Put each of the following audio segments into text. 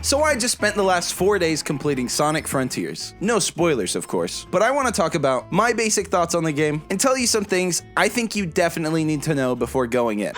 So I just spent the last 4 days completing Sonic Frontiers. No spoilers, of course, but I want to talk about my basic thoughts on the game and tell you some things I think you definitely need to know before going in.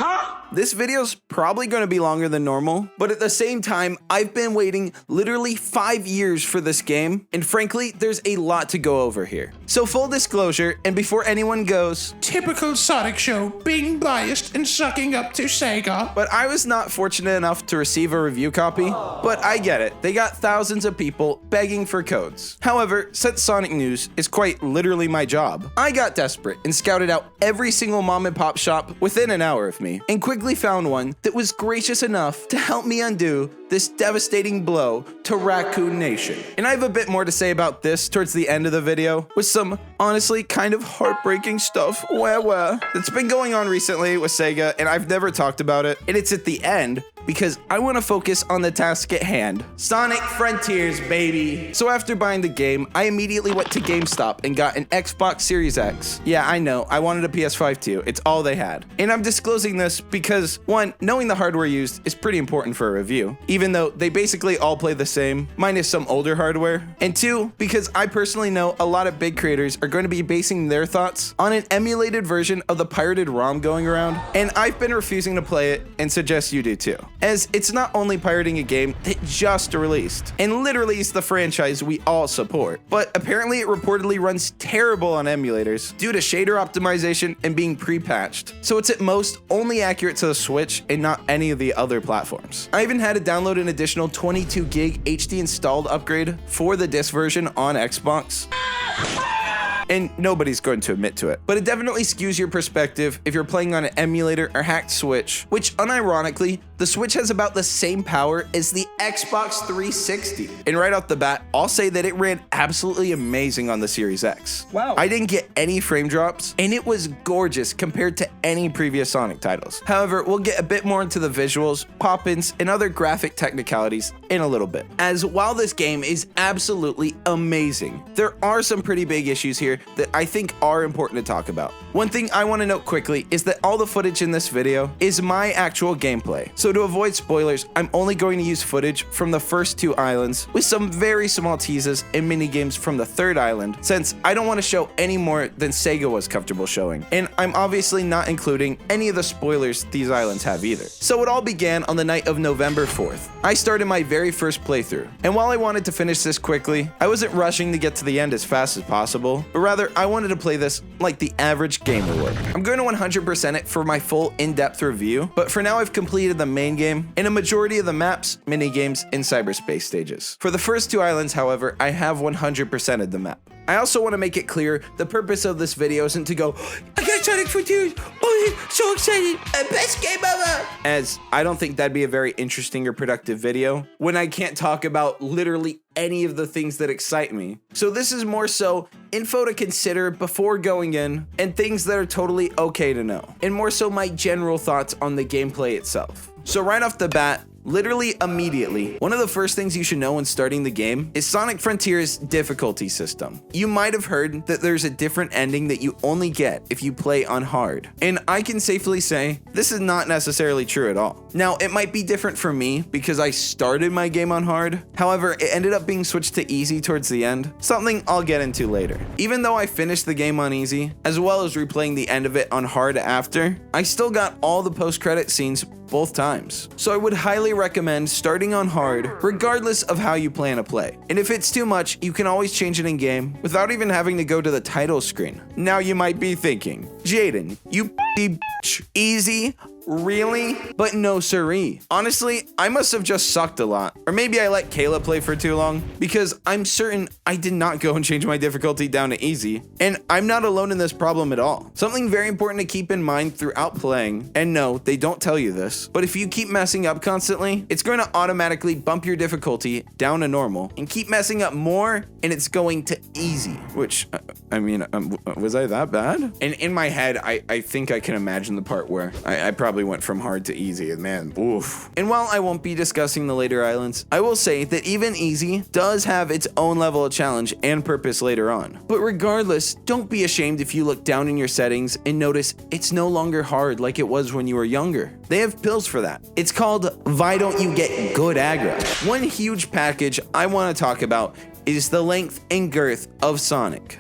This video's probably going to be longer than normal, but at the same time, I've been waiting literally 5 years for this game, and frankly, there's a lot to go over here. So full disclosure, and before anyone goes, typical Sonic show, being biased and sucking up to Sega. But I was not fortunate enough to receive a review copy, but I get it. They got thousands of people begging for codes. However, since Sonic News is quite literally my job, I got desperate and scouted out every single mom and pop shop within an hour of me, and quickly found one that was gracious enough to help me undo this devastating blow to Raccoon Nation. And I have a bit more to say about this towards the end of the video, with some honestly kind of heartbreaking stuff that's been going on recently with Sega, and I've never talked about it, and it's at the end because I want to focus on the task at hand. Sonic Frontiers, baby! So after buying the game, I immediately went to GameStop and got an Xbox Series X. Yeah, I know, I wanted a PS5 too, it's all they had. And I'm disclosing this because, one, knowing the hardware used is pretty important for a review, even though they basically all play the same, minus some older hardware. And two, because I personally know a lot of big creators are going to be basing their thoughts on an emulated version of the pirated ROM going around, and I've been refusing to play it and suggest you do too, as it's not only pirating a game that just released, and literally is the franchise we all support, but apparently it reportedly runs terrible on emulators due to shader optimization and being pre-patched, so it's at most only accurate to the Switch and not any of the other platforms. I even had to download an additional 22 gig HD installed upgrade for the disc version on Xbox. And nobody's going to admit to it, but it definitely skews your perspective if you're playing on an emulator or hacked Switch, which unironically, the Switch has about the same power as the Xbox 360. And right off the bat, I'll say that it ran absolutely amazing on the Series X. Wow. I didn't get any frame drops, and it was gorgeous compared to any previous Sonic titles. However, we'll get a bit more into the visuals, pop-ins, and other graphic technicalities in a little bit. As while this game is absolutely amazing, there are some pretty big issues here that I think are important to talk about. One thing I want to note quickly is that all the footage in this video is my actual gameplay. So to avoid spoilers, I'm only going to use footage from the first 2 islands with some very small teases and minigames from the 3rd island, since I don't want to show any more than Sega was comfortable showing. And I'm obviously not including any of the spoilers these islands have either. So it all began on the night of November 4th. I started my very first playthrough, and while I wanted to finish this quickly, I wasn't rushing to get to the end as fast as possible, but rather I wanted to play this like the average gamer would. I'm going to 100% it for my full in-depth review, but for now I've completed the main game and a majority of the maps, minigames, and cyberspace stages. For the first 2 islands, however, I have 100%ed the map. I also want to make it clear the purpose of this video isn't to go, I got Sonic Frontiers, oh, so excited, best game ever, as I don't think that'd be a very interesting or productive video when I can't talk about literally any of the things that excite me. So this is more so info to consider before going in and things that are totally okay to know, and more so my general thoughts on the gameplay itself. So right off the bat, literally immediately, one of the first things you should know when starting the game is Sonic Frontiers' difficulty system. You might have heard that there's a different ending that you only get if you play on hard, and I can safely say this is not necessarily true at all. Now, it might be different for me because I started my game on hard, however, it ended up being switched to easy towards the end, something I'll get into later. Even though I finished the game on easy, as well as replaying the end of it on hard after, I still got all the post-credit scenes both times. So I would highly recommend starting on hard regardless of how you plan to play. And if it's too much, you can always change it in game without even having to go to the title screen. Now you might be thinking, Jaden, you bitch, easy? Really? But no siree. Honestly, I must have just sucked a lot. Or maybe I let Kayla play for too long, because I'm certain I did not go and change my difficulty down to easy. And I'm not alone in this problem at all. Something very important to keep in mind throughout playing, and no, they don't tell you this, but if you keep messing up constantly, it's going to automatically bump your difficulty down to normal, and keep messing up more, and it's going to easy, which, was I that bad? And in my head, I think I can imagine the part where I probably probably went from hard to easy, and man, oof. And while I won't be discussing the later islands, I will say that even easy does have its own level of challenge and purpose later on. But regardless, don't be ashamed if you look down in your settings and notice it's no longer hard like it was when you were younger. They have pills for that. It's called Why Don't You Get Good Aggro. One huge package I want to talk about is the length and girth of Sonic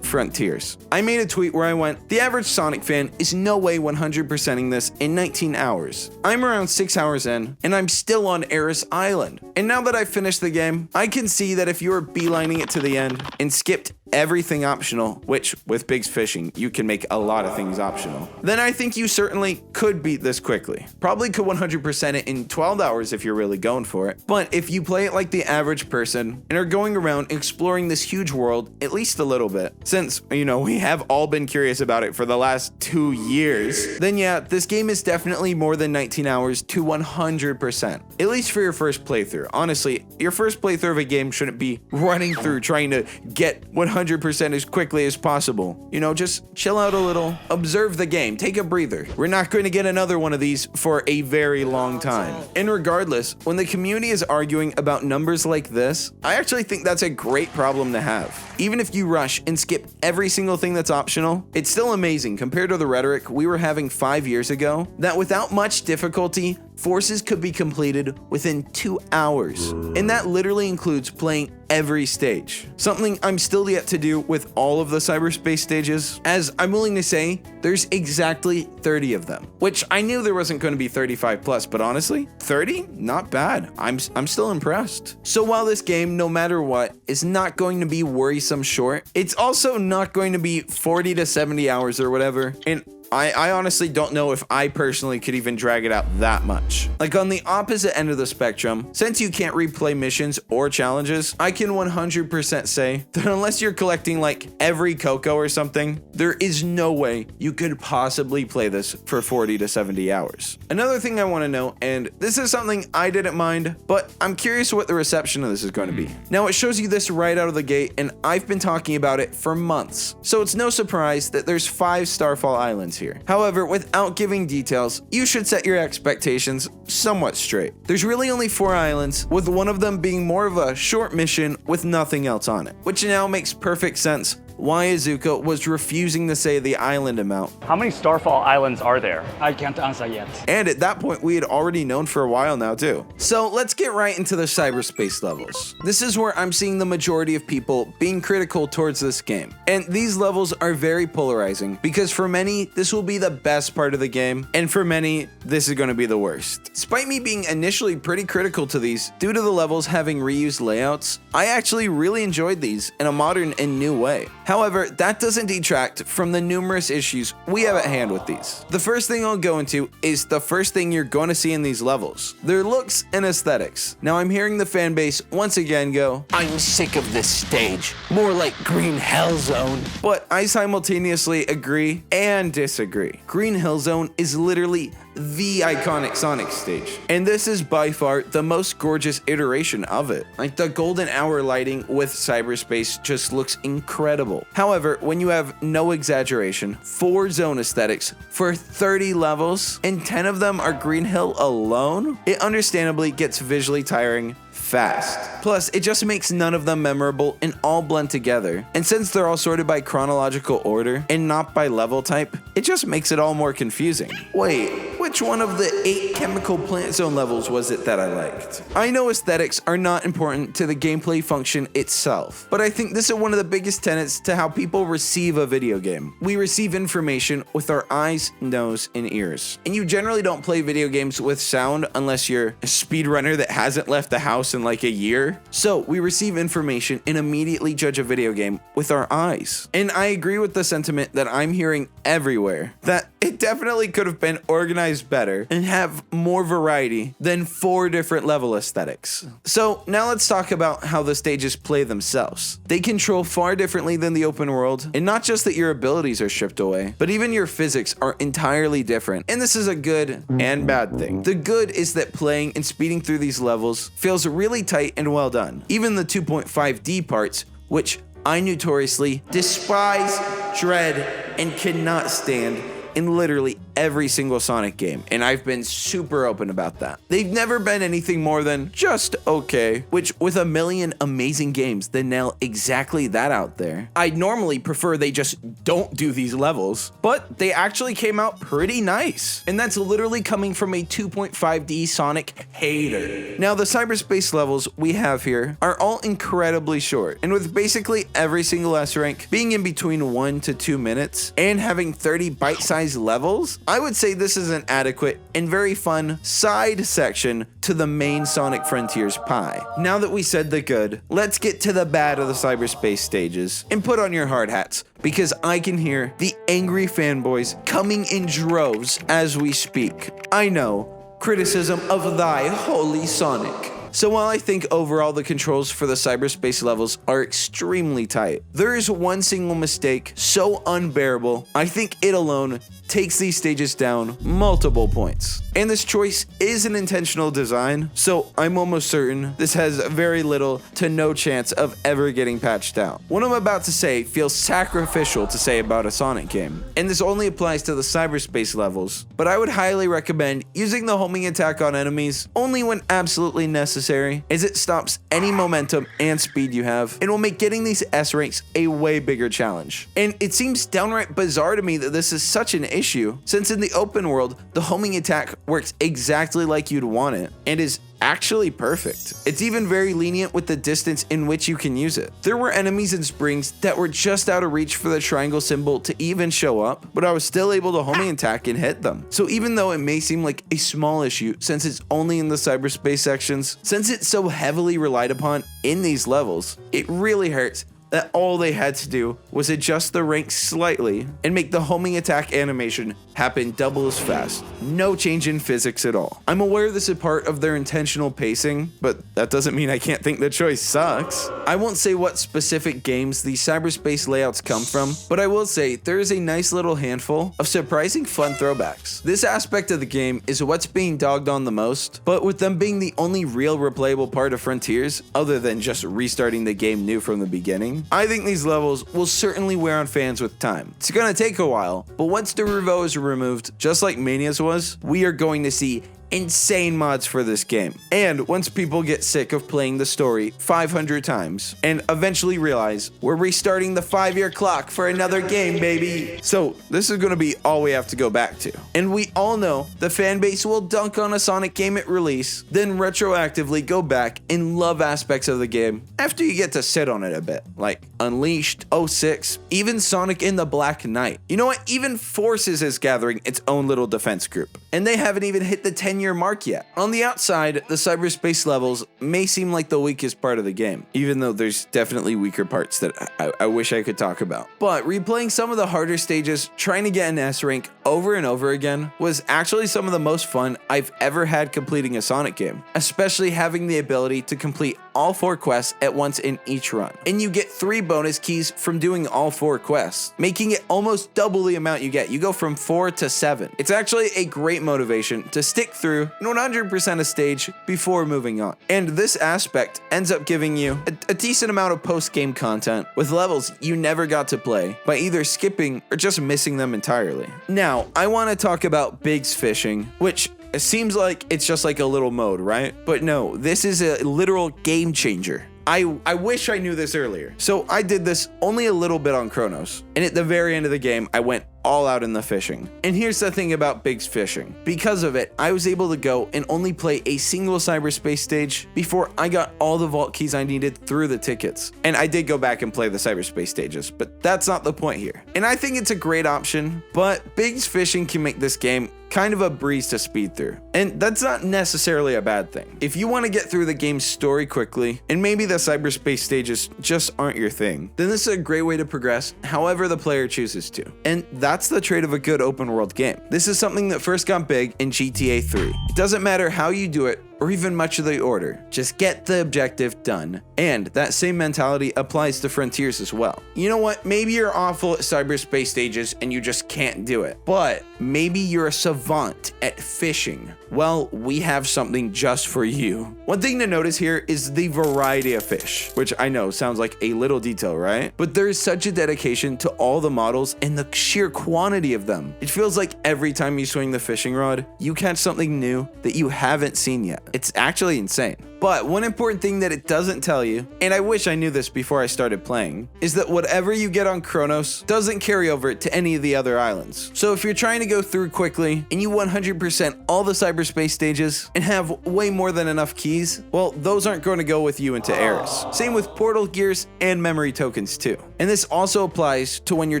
Frontiers. I made a tweet where I went, the average Sonic fan is no way 100%ing this in 19 hours. I'm around 6 hours in, and I'm still on Eris Island. And now that I've finished the game, I can see that if you were beelining it to the end and skipped everything optional, which with Big's Fishing, you can make a lot of things optional, then I think you certainly could beat this quickly. Probably could 100% it in 12 hours if you're really going for it. But if you play it like the average person and are going around exploring this huge world at least a little bit, since, you know, we have all been curious about it for the last 2 years, then yeah, this game is definitely more than 19 hours to 100%. At least for your first playthrough. Honestly, your first playthrough of a game shouldn't be running through trying to get 100% as quickly as possible. You know, just chill out a little, observe the game, take a breather. We're not going to get another one of these for a very long time. And regardless, when the community is arguing about numbers like this, I actually think that's a great problem to have. Even if you rush and skip every single thing that's optional, it's still amazing compared to the rhetoric we were having 5 years ago that without much difficulty, forces could be completed within 2 hours. And that literally includes playing every stage. Something I'm still yet to do with all of the cyberspace stages, as I'm willing to say there's exactly 30 of them, which I knew there wasn't going to be 35 plus, but honestly, 30? Not bad. I'm still impressed. So while this game, no matter what, is not going to be worrisome short, it's also not going to be 40 to 70 hours or whatever. And I honestly don't know if I personally could even drag it out that much. Like on the opposite end of the spectrum, since you can't replay missions or challenges, I can 100% say that unless you're collecting like every Coco or something, there is no way you could possibly play this for 40 to 70 hours. Another thing I want to know, and this is something I didn't mind, but I'm curious what the reception of this is going to be. Now it shows you this right out of the gate, and I've been talking about it for months, so it's no surprise that there's 5 Starfall Islands here. However, without giving details, you should set your expectations somewhat straight. There's really only 4 islands, with one of them being more of a short mission with nothing else on it, which now makes perfect sense why Izuka was refusing to say the island amount. How many Starfall Islands are there? I can't answer yet. And at that point, we had already known for a while now too. So let's get right into the cyberspace levels. This is where I'm seeing the majority of people being critical towards this game. And these levels are very polarizing because for many, this will be the best part of the game, and for many, this is going to be the worst. Despite me being initially pretty critical to these due to the levels having reused layouts, I actually really enjoyed these in a modern and new way. However, that doesn't detract from the numerous issues we have at hand with these. The first thing I'll go into is the first thing you're going to see in these levels: their looks and aesthetics. Now I'm hearing the fan base once again go, "I'm sick of this stage, more like Green Hell Zone." But I simultaneously agree and disagree. Green Hill Zone is literally the iconic Sonic stage, and this is by far the most gorgeous iteration of it. Like the golden hour lighting with cyberspace just looks incredible. However, when you have no exaggeration, 4 zone aesthetics for 30 levels and 10 of them are Green Hill alone, it understandably gets visually tiring fast. Plus, it just makes none of them memorable and all blend together. And since they're all sorted by chronological order and not by level type, it just makes it all more confusing. Wait, which one of the 8 chemical plant zone levels was it that I liked? I know aesthetics are not important to the gameplay function itself, but I think this is one of the biggest tenets to how people receive a video game. We receive information with our eyes, nose, and ears. And you generally don't play video games with sound unless you're a speedrunner that hasn't left the house in like a year. So we receive information and immediately judge a video game with our eyes. And I agree with the sentiment that I'm hearing everywhere, that it definitely could have been organized better and have more variety than 4 different level aesthetics. So now let's talk about how the stages play themselves. They control far differently than the open world, and not just that your abilities are stripped away, but even your physics are entirely different. And this is a good and bad thing. The good is that playing and speeding through these levels feels really tight and well done. Even the 2.5D parts, which I notoriously despise, dread, and cannot stand in literally every single Sonic game, and I've been super open about that. They've never been anything more than just okay, which with a million amazing games that nail exactly that out there, I'd normally prefer they just don't do these levels, but they actually came out pretty nice. And that's literally coming from a 2.5D Sonic hater. Now, the cyberspace levels we have here are all incredibly short, and with basically every single S rank being in between 1 to 2 minutes and having 30 bite-sized levels, I would say this is an adequate and very fun side section to the main Sonic Frontiers pie. Now that we said the good, let's get to the bad of the cyberspace stages, and put on your hard hats, because I can hear the angry fanboys coming in droves as we speak. I know, criticism of thy holy Sonic. So while I think overall the controls for the cyberspace levels are extremely tight, there is one single mistake so unbearable, I think it alone takes these stages down multiple points. And this choice is an intentional design, so I'm almost certain this has very little to no chance of ever getting patched out. What I'm about to say feels sacrificial to say about a Sonic game, and this only applies to the cyberspace levels, but I would highly recommend using the homing attack on enemies only when absolutely necessary, as it stops any momentum and speed you have, and will make getting these S ranks a way bigger challenge. And it seems downright bizarre to me that this is such an issue, since in the open world, the homing attack works exactly like you'd want it, and is actually perfect. It's even very lenient with the distance in which you can use it. There were enemies in Springs that were just out of reach for the triangle symbol to even show up, but I was still able to homing attack and hit them. So even though it may seem like a small issue since it's only in the cyberspace sections, since it's so heavily relied upon in these levels, it really hurts that all they had to do was adjust the ranks slightly and make the homing attack animation happen double as fast. No change in physics at all. I'm aware this is part of their intentional pacing, but that doesn't mean I can't think the choice sucks. I won't say what specific games these cyberspace layouts come from, but I will say there is a nice little handful of surprising fun throwbacks. This aspect of the game is what's being dogged on the most, but with them being the only real replayable part of Frontiers, other than just restarting the game new from the beginning, I think these levels will certainly wear on fans with time. It's gonna take a while, but once the Revo is removed, just like Mania's was, we are going to see insane mods for this game. And once people get sick of playing the story 500 times and eventually realize we're restarting the 5-year clock for another game, baby. So this is going to be all we have to go back to. And we all know the fan base will dunk on a Sonic game at release, then retroactively go back and love aspects of the game after you get to sit on it a bit, like Unleashed, 06, even Sonic in the Black Knight. You know what? Even Forces is gathering its own little defense group, and they haven't even hit the 10-year mark yet. On the outside, the cyberspace levels may seem like the weakest part of the game, even though there's definitely weaker parts that I wish I could talk about. But replaying some of the harder stages, trying to get an S rank over and over again, was actually some of the most fun I've ever had completing a Sonic game, especially having the ability to complete all 4 quests at once in each run. And you get 3 bonus keys from doing all 4 quests, making it almost double the amount you get. You go from 4 to 7. It's actually a great motivation to stick through 100% a stage before moving on. And this aspect ends up giving you a decent amount of post-game content with levels you never got to play by either skipping or just missing them entirely. Now, I want to talk about Big's Fishing, which it seems like it's just like a little mode, right? But no, this is a literal game changer. I wish I knew this earlier. So I did this only a little bit on Chronos, and at the very end of the game, I went all out in the fishing. And here's the thing about Big's Fishing. Because of it, I was able to go and only play a single cyberspace stage before I got all the vault keys I needed through the tickets. And I did go back and play the cyberspace stages, but that's not the point here. And I think it's a great option, but Big's Fishing can make this game kind of a breeze to speed through. And that's not necessarily a bad thing. If you want to get through the game's story quickly, and maybe the cyberspace stages just aren't your thing, then this is a great way to progress however the player chooses to. And that's the trait of a good open world game. This is something that first got big in GTA 3. It doesn't matter how you do it or even much of the order. Just get the objective done. And that same mentality applies to Frontiers as well. You know what? Maybe you're awful at cyberspace stages and you just can't do it. But maybe you're a savant at fishing. Well, we have something just for you. One thing to notice here is the variety of fish, which I know sounds like a little detail, right? But there is such a dedication to all the models and the sheer quantity of them. It feels like every time you swing the fishing rod, you catch something new that you haven't seen yet. It's actually insane. But one important thing that it doesn't tell you, and I wish I knew this before I started playing, is that whatever you get on Kronos doesn't carry over to any of the other islands. So if you're trying to go through quickly and you 100% all the cyberspace stages and have way more than enough keys, well, those aren't going to go with you into Eris. Same with portal gears and memory tokens too. And this also applies to when you're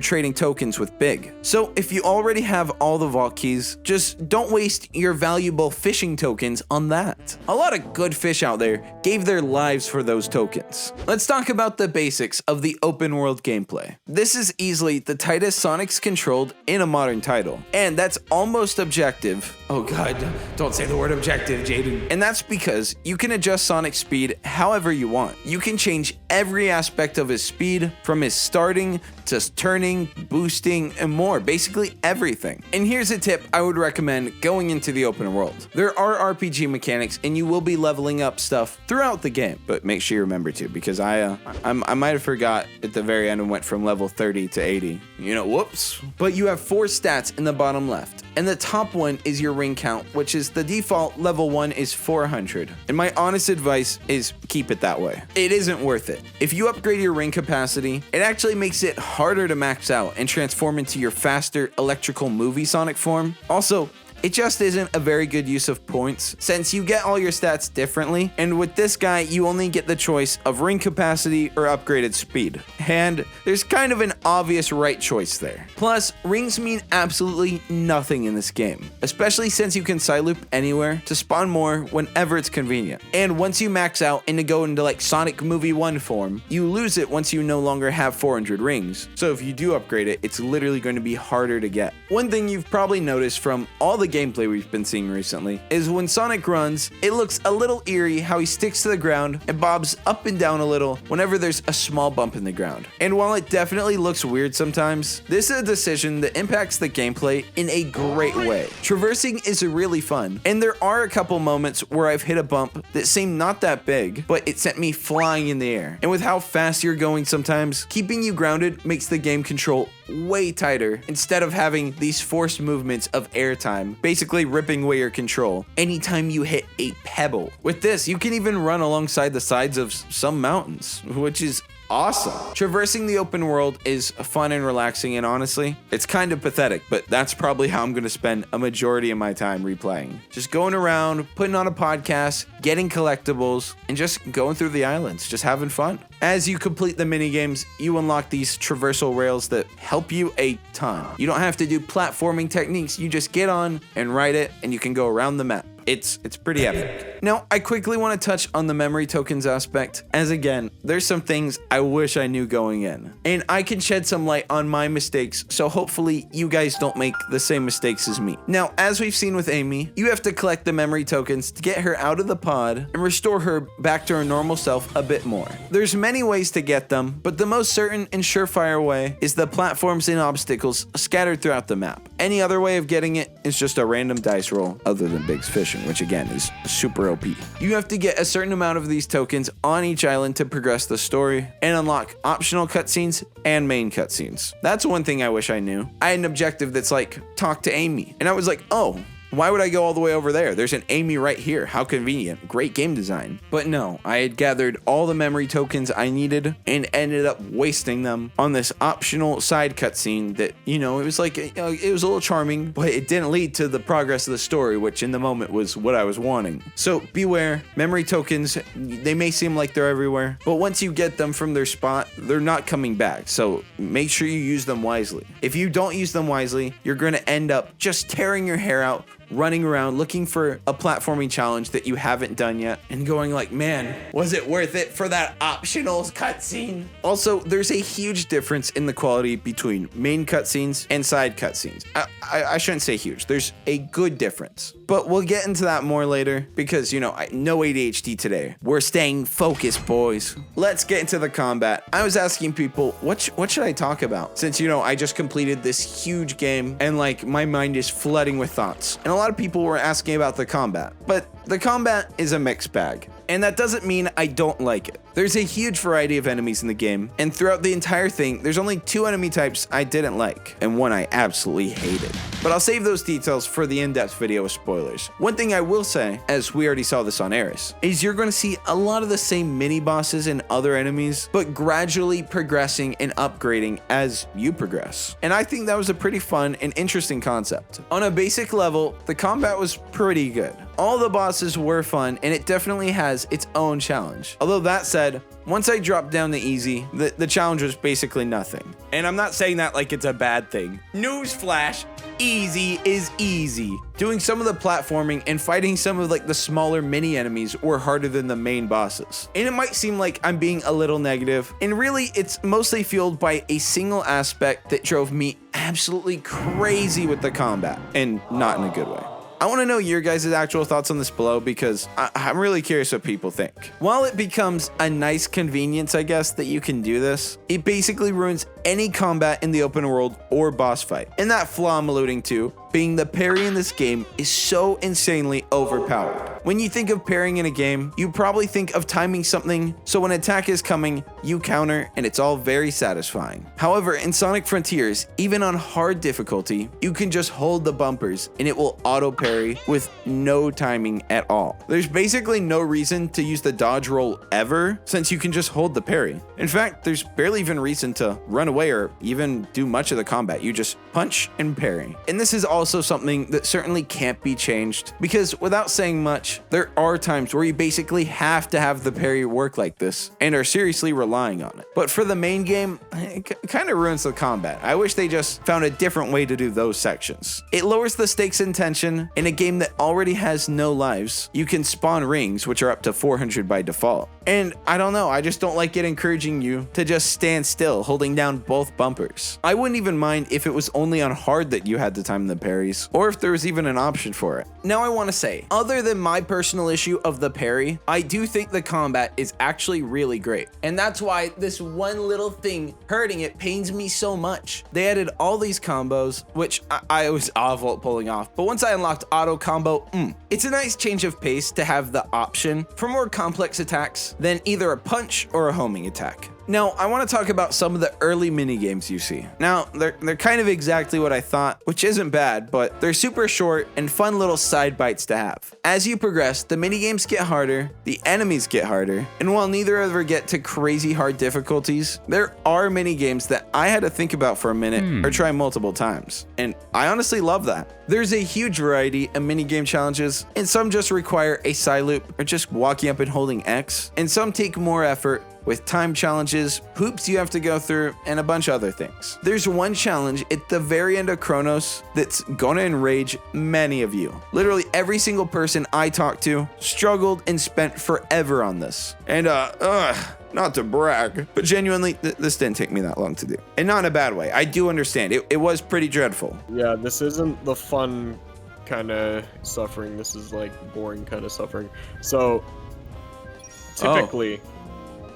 trading tokens with Big. So if you already have all the vault keys, just don't waste your valuable fishing tokens on that. A lot of good fish out there gave their lives for those tokens. Let's talk about the basics of the open world gameplay. This is easily the tightest Sonic's controlled in a modern title, and that's almost objective. Oh god, don't say the word objective, Jaden. And that's because you can adjust Sonic's speed however you want. You can change every aspect of his speed, from his starting to turning, boosting, and more, basically everything. And here's a tip I would recommend going into the open world. There are RPG mechanics and you will be leveling up stuff throughout the game, but make sure you remember to, because I might have forgot at the very end and went from level 30 to 80. You know, whoops. But you have 4 stats in the bottom left, and the top one is your ring count, which is the default level 1 is 400. And my honest advice is keep it that way. It isn't worth it. If you upgrade your ring capacity, it actually makes it harder to max out and transform into your faster electrical movie Sonic form. Also, it just isn't a very good use of points, since you get all your stats differently, and with this guy you only get the choice of ring capacity or upgraded speed. And there's kind of an obvious right choice there. Plus, rings mean absolutely nothing in this game, especially since you can side loop anywhere to spawn more whenever it's convenient. And once you max out and to go into like Sonic Movie 1 form, you lose it once you no longer have 400 rings. So if you do upgrade it, it's literally going to be harder to get. One thing you've probably noticed from all the gameplay we've been seeing recently is when Sonic runs, it looks a little eerie how he sticks to the ground and bobs up and down a little whenever there's a small bump in the ground. And while it definitely looks weird sometimes, this is a decision that impacts the gameplay in a great way. Traversing is really fun, and there are a couple moments where I've hit a bump that seemed not that big, but it sent me flying in the air. And with how fast you're going sometimes, keeping you grounded makes the game control way tighter instead of having these forced movements of airtime, basically ripping away your control anytime you hit a pebble. With this, you can even run alongside the sides of some mountains, which is awesome. Traversing the open world is fun and relaxing, and honestly, it's kind of pathetic, but that's probably how I'm going to spend a majority of my time replaying. Just going around, putting on a podcast, getting collectibles, and just going through the islands, just having fun. As you complete the minigames, you unlock these traversal rails that help you a ton. You don't have to do platforming techniques, you just get on and ride it, and you can go around the map. It's pretty epic. Now, I quickly want to touch on the memory tokens aspect, as again, there's some things I wish I knew going in. And I can shed some light on my mistakes, so hopefully you guys don't make the same mistakes as me. Now, as we've seen with Amy, you have to collect the memory tokens to get her out of the pod and restore her back to her normal self a bit more. There's many ways to get them, but the most certain and surefire way is the platforms and obstacles scattered throughout the map. Any other way of getting it is just a random dice roll, other than Big's fishing, which again is super OP. You have to get a certain amount of these tokens on each island to progress the story and unlock optional cutscenes and main cutscenes. That's one thing I wish I knew. I had an objective that's like, talk to Amy, and I was like, oh, why would I go all the way over there? There's an Amy right here. How convenient. Great game design. But no, I had gathered all the memory tokens I needed and ended up wasting them on this optional side cutscene that, you know, it was like, it was a little charming, but it didn't lead to the progress of the story, which in the moment was what I was wanting. So beware, memory tokens, they may seem like they're everywhere, but once you get them from their spot, they're not coming back. So make sure you use them wisely. If you don't use them wisely, you're going to end up just tearing your hair out running around looking for a platforming challenge that you haven't done yet and going like, man, was it worth it for that optional cutscene? Also, there's a huge difference in the quality between main cutscenes and side cutscenes. I shouldn't say huge. There's a good difference, but we'll get into that more later because, you know, no ADHD today. We're staying focused, boys. Let's get into the combat. I was asking people, what should I talk about? Since, you know, I just completed this huge game and like my mind is flooding with thoughts. And a lot of people were asking about the combat, but the combat is a mixed bag. And that doesn't mean I don't like it. There's a huge variety of enemies in the game, and throughout the entire thing, there's only 2 enemy types I didn't like, and one I absolutely hated. But I'll save those details for the in-depth video with spoilers. One thing I will say, as we already saw this on Eris, is you're going to see a lot of the same mini-bosses and other enemies, but gradually progressing and upgrading as you progress. And I think that was a pretty fun and interesting concept. On a basic level, the combat was pretty good. All the bosses were fun, and it definitely has its own challenge. Although that said, once I dropped down to easy, the challenge was basically nothing. And I'm not saying that like it's a bad thing. Newsflash, easy is easy. Doing some of the platforming and fighting some of like the smaller mini enemies were harder than the main bosses. And it might seem like I'm being a little negative, and really it's mostly fueled by a single aspect that drove me absolutely crazy with the combat, and not in a good way. I want to know your guys' actual thoughts on this below because I'm really curious what people think. While it becomes a nice convenience, I guess, that you can do this, it basically ruins any combat in the open world or boss fight. And that flaw I'm alluding to being the parry in this game is so insanely overpowered. When you think of parrying in a game, you probably think of timing something so when an attack is coming, you counter, and it's all very satisfying. However, in Sonic Frontiers, even on hard difficulty, you can just hold the bumpers and it will auto parry with no timing at all. There's basically no reason to use the dodge roll ever since you can just hold the parry. In fact, there's barely even reason to run away or even do much of the combat. You just punch and parry. And this is also something that certainly can't be changed because without saying much, there are times where you basically have to have the parry work like this and are seriously relying on it. But for the main game, it kind of ruins the combat. I wish they just found a different way to do those sections. It lowers the stakes and tension. In a game that already has no lives, you can spawn rings, which are up to 400 by default. And I don't know, I just don't like it encouraging you to just stand still, holding down both bumpers. I wouldn't even mind if it was only on hard that you had to time the parries, or if there was even an option for it. Now I want to say, other than my personal issue of the parry, I do think the combat is actually really great. And that's why this one little thing hurting it pains me so much. They added all these combos, which I was awful at pulling off, but once I unlocked auto combo, it's a nice change of pace to have the option for more complex attacks than either a punch or a homing attack. Now, I want to talk about some of the early minigames you see. Now, they're kind of exactly what I thought, which isn't bad, but they're super short and fun little side bites to have. As you progress, the minigames get harder, the enemies get harder, and while neither ever get to crazy hard difficulties, there are minigames that I had to think about for a minute or try multiple times, and I honestly love that. There's a huge variety of minigame challenges, and some just require a side loop or just walking up and holding X, and some take more effort with time challenges, hoops you have to go through, and a bunch of other things. There's one challenge at the very end of Chronos that's gonna enrage many of you. Literally every single person I talked to struggled and spent forever on this. And not to brag, but genuinely, this didn't take me that long to do. And not in a bad way. I do understand. It was pretty dreadful. Yeah, this isn't the fun kind of suffering. This is like boring kind of suffering. So, typically...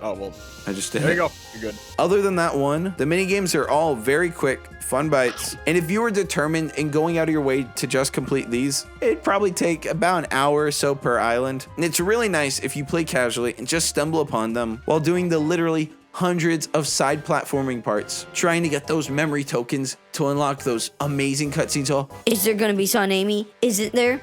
Oh, well. I just did. There you go. You're good. Other than that one, the minigames are all very quick, fun bites. And if you were determined in going out of your way to just complete these, it'd probably take about an hour or so per island. And it's really nice if you play casually and just stumble upon them while doing the literally hundreds of side platforming parts, trying to get those memory tokens to unlock those amazing cutscenes. Is there gonna be Son Amy? Isn't there?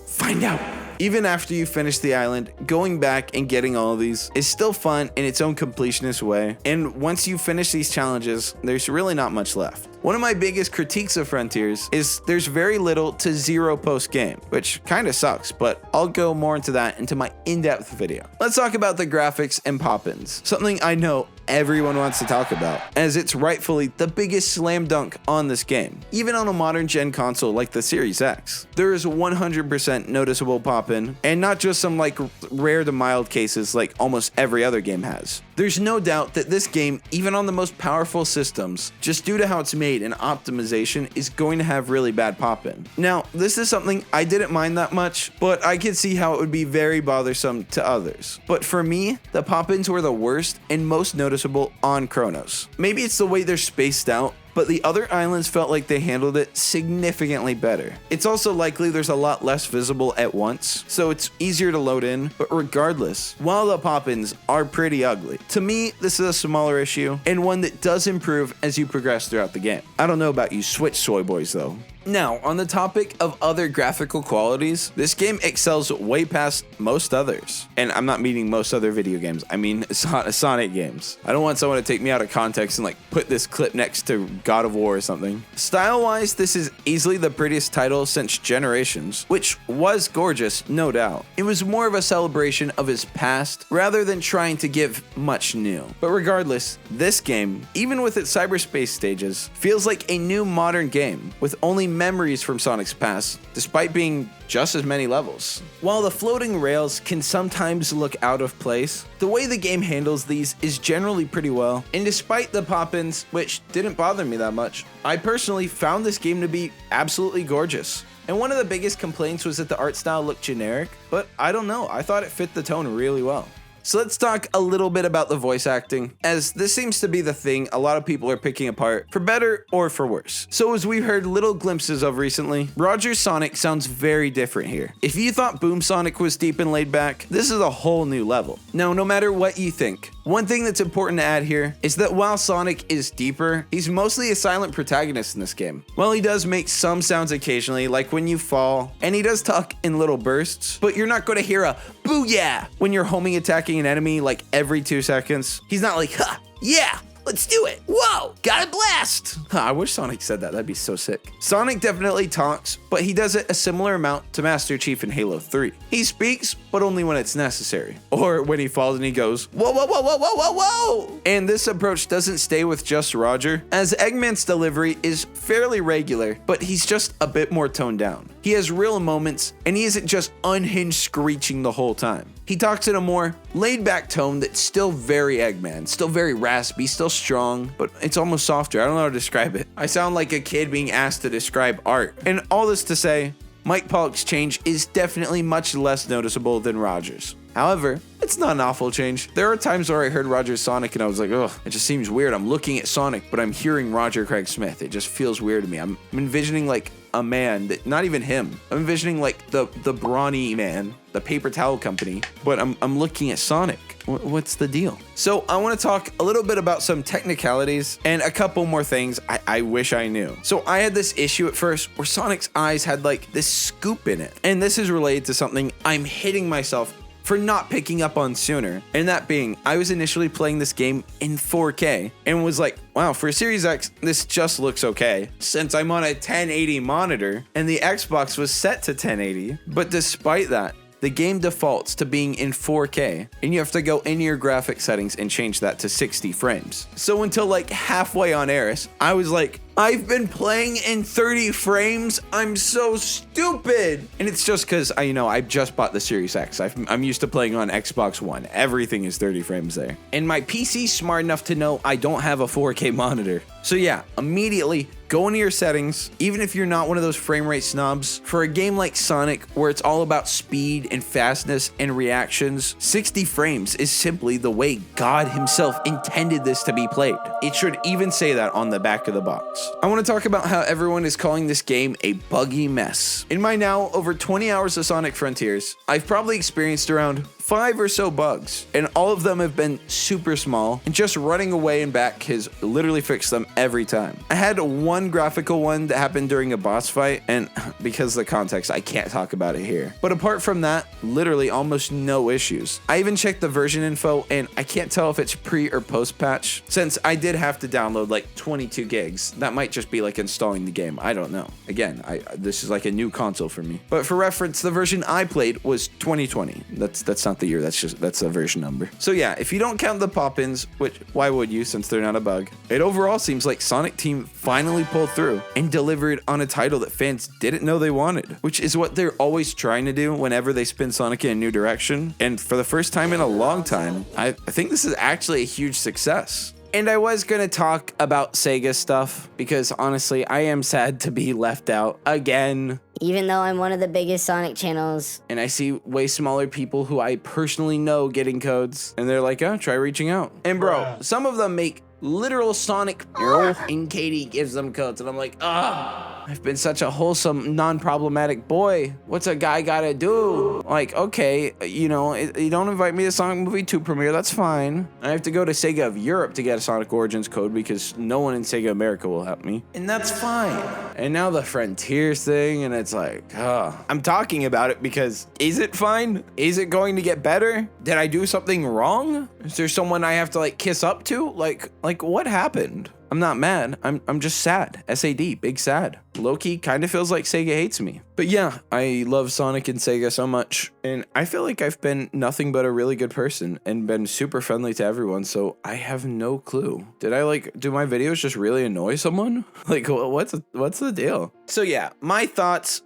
Find out. Even after you finish the island, going back and getting all of these is still fun in its own completionist way. And once you finish these challenges, there's really not much left. One of my biggest critiques of Frontiers is there's very little to zero post-game, which kind of sucks, but I'll go more into that into my in-depth video. Let's talk about the graphics and pop-ins, something I know everyone wants to talk about, as it's rightfully the biggest slam dunk on this game, even on a modern gen console like the Series X. There is 100% noticeable pop-in, and not just some like rare to mild cases like almost every other game has. There's no doubt that this game, even on the most powerful systems, just due to how it's made and optimization, is going to have really bad pop-in. Now, this is something I didn't mind that much, but I could see how it would be very bothersome to others. But for me, the pop-ins were the worst and most noticeable on Chronos. Maybe it's the way they're spaced out, but the other islands felt like they handled it significantly better. It's also likely there's a lot less visible at once, so it's easier to load in, but regardless, while the pop-ins are pretty ugly, to me, this is a smaller issue, and one that does improve as you progress throughout the game. I don't know about you Switch soy boys though. Now, on the topic of other graphical qualities, this game excels way past most others. And I'm not meaning most other video games, I mean Sonic games. I don't want someone to take me out of context and like put this clip next to God of War or something. Style-wise, this is easily the prettiest title since Generations, which was gorgeous, no doubt. It was more of a celebration of his past rather than trying to give much new. But regardless, this game, even with its cyberspace stages, feels like a new modern game with only memories from Sonic's past, despite being just as many levels. While the floating rails can sometimes look out of place, the way the game handles these is generally pretty well, and despite the pop-ins, which didn't bother me that much, I personally found this game to be absolutely gorgeous. And one of the biggest complaints was that the art style looked generic, but I don't know, I thought it fit the tone really well. So let's talk a little bit about the voice acting, as this seems to be the thing a lot of people are picking apart, for better or for worse. So as we've heard little glimpses of recently, Roger's Sonic sounds very different here. If you thought Boom Sonic was deep and laid back, this is a whole new level. Now, no matter what you think, one thing that's important to add here is that while Sonic is deeper, he's mostly a silent protagonist in this game. While he does make some sounds occasionally, like when you fall, and he does talk in little bursts, but you're not going to hear a booyah when you're homing attacking an enemy like every 2 seconds. He's not like, ha, yeah, let's do it. Whoa, got a blast. I wish Sonic said that. That'd be so sick. Sonic definitely talks, but he does it a similar amount to Master Chief in Halo 3. He speaks, but only when it's necessary. Or when he falls and he goes, whoa, whoa, whoa, whoa, whoa, whoa, whoa. And this approach doesn't stay with just Roger, as Eggman's delivery is fairly regular, but he's just a bit more toned down. He has real moments, and he isn't just unhinged screeching the whole time. He talks in a more laid-back tone that's still very Eggman, still very raspy, still strong, but it's almost softer. I don't know how to describe it. I sound like a kid being asked to describe art. And all this to say, Mike Pollock's change is definitely much less noticeable than Roger's. However, it's not an awful change. There are times where I heard Roger's Sonic and I was like, ugh, it just seems weird. I'm looking at Sonic, but I'm hearing Roger Craig Smith. It just feels weird to me. I'm envisioning like a man that, not even him. I'm envisioning like the brawny man, the paper towel company, but I'm looking at Sonic. What's the deal? So I want to talk a little bit about some technicalities and a couple more things I wish I knew. So I had this issue at first where Sonic's eyes had like this scoop in it. And this is related to something I'm hitting myself for not picking up on sooner. And that being, I was initially playing this game in 4K and was like, wow, for a Series X, this just looks okay, since I'm on a 1080 monitor and the Xbox was set to 1080. But despite that, the game defaults to being in 4K, and you have to go into your graphic settings and change that to 60 frames. So until like halfway on Eris, I was like, I've been playing in 30 frames. I'm so stupid. And it's just because I just bought the Series X. I'm used to playing on Xbox One. Everything is 30 frames there. And my PC's smart enough to know I don't have a 4K monitor. So yeah, immediately go into your settings, even if you're not one of those frame rate snobs. For a game like Sonic, where it's all about speed and fastness and reactions, 60 frames is simply the way God himself intended this to be played. It should even say that on the back of the box. I want to talk about how everyone is calling this game a buggy mess. In my now over 20 hours of Sonic Frontiers, I've probably experienced around 5 or so bugs, and all of them have been super small, and just running away and back has literally fixed them every time. I had one graphical one that happened during a boss fight, and because of the context, I can't talk about it here. But apart from that, literally almost no issues. I even checked the version info, and I can't tell if it's pre or post patch, since I did have to download like 22 gigs. That might just be like installing the game. I don't know. Again, this is like a new console for me. But for reference, the version I played was 2020. That's not the year. That's a version number. So yeah, if you don't count the pop-ins, which why would you, since they're not a bug? It overall seems like Sonic Team finally pulled through and delivered on a title that fans didn't know they wanted, which is what they're always trying to do whenever they spin Sonic in a new direction. And for the first time in a long time, I think this is actually a huge success. And I was gonna talk about Sega stuff because honestly, I am sad to be left out again. Even though I'm one of the biggest Sonic channels. And I see way smaller people who I personally know getting codes, and they're like, oh, try reaching out. And bro, some of them make literal Sonic and Katie gives them codes, and I'm like, I've been such a wholesome, non-problematic boy. What's a guy gotta do? Like, okay, you know, you don't invite me to Sonic Movie 2 premiere, that's fine. I have to go to Sega of Europe to get a Sonic Origins code because no one in Sega America will help me, and that's fine. And now the Frontiers thing, and it's like, I'm talking about it because is it fine? Is it going to get better? Did I do something wrong? Is there someone I have to like kiss up to? Like what happened? I'm not mad. I'm just sad. SAD, big sad. Low-key kind of feels like Sega hates me. But yeah, I love Sonic and Sega so much, and I feel like I've been nothing but a really good person and been super friendly to everyone, so I have no clue. Did I do my videos just really annoy someone? Like, what's the deal? So yeah, my thoughts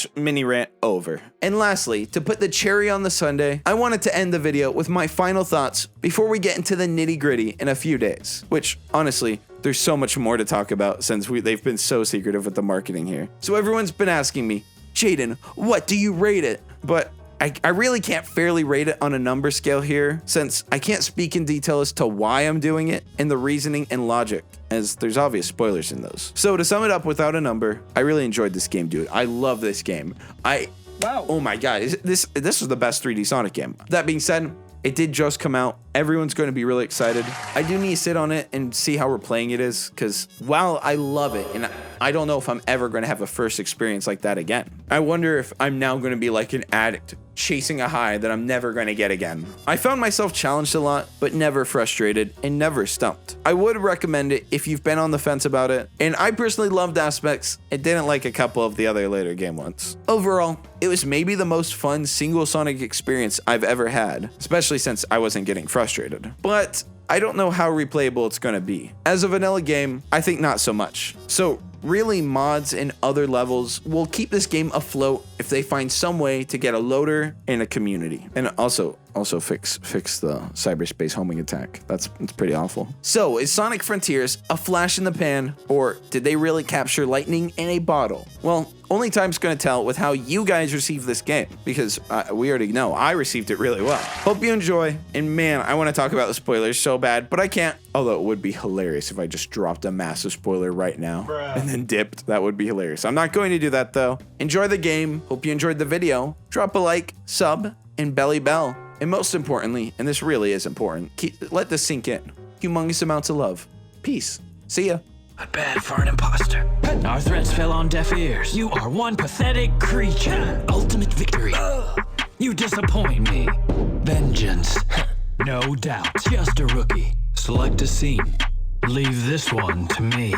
/ mini rant over. And lastly, to put the cherry on the sundae, I wanted to end the video with my final thoughts before we get into the nitty-gritty in a few days, which honestly, there's so much more to talk about since they've been so secretive with the marketing here. So everyone's been asking me, Jaden, what do you rate it? But I really can't fairly rate it on a number scale here, since I can't speak in detail as to why I'm doing it and the reasoning and logic, as there's obvious spoilers in those. So to sum it up without a number, I really enjoyed this game, dude. I love this game. Wow. Oh my God, this was the best 3D Sonic game. That being said, it did just come out. Everyone's going to be really excited. I do need to sit on it and see how replaying it is, because while I love it, and I don't know if I'm ever going to have a first experience like that again. I wonder if I'm now going to be like an addict chasing a high that I'm never going to get again. I found myself challenged a lot, but never frustrated and never stumped. I would recommend it if you've been on the fence about it, and I personally loved aspects and didn't like a couple of the other later game ones. Overall, it was maybe the most fun single Sonic experience I've ever had, especially since I wasn't getting frustrated. But I don't know how replayable it's going to be. As a vanilla game, I think not so much. So really, mods and other levels will keep this game afloat if they find some way to get a loader and a community. And also fix the cyberspace homing attack. It's pretty awful. So is Sonic Frontiers a flash in the pan, or did they really capture lightning in a bottle? Well, only time's gonna tell with how you guys receive this game, because we already know I received it really well. Hope you enjoy, and man, I want to talk about the spoilers so bad, but I can't. Although it would be hilarious if I just dropped a massive spoiler right now and then dipped. That would be hilarious. I'm not going to do that though. Enjoy the game. Hope you enjoyed the video. Drop a like, sub, and belly bell. And most importantly, and this really is important, let this sink in. Humongous amounts of love. Peace. See ya. Not bad for an imposter. Our threats fell on deaf ears. You are one pathetic creature. Ultimate victory. You disappoint me. Vengeance. No doubt. Just a rookie. Select a scene. Leave this one to me.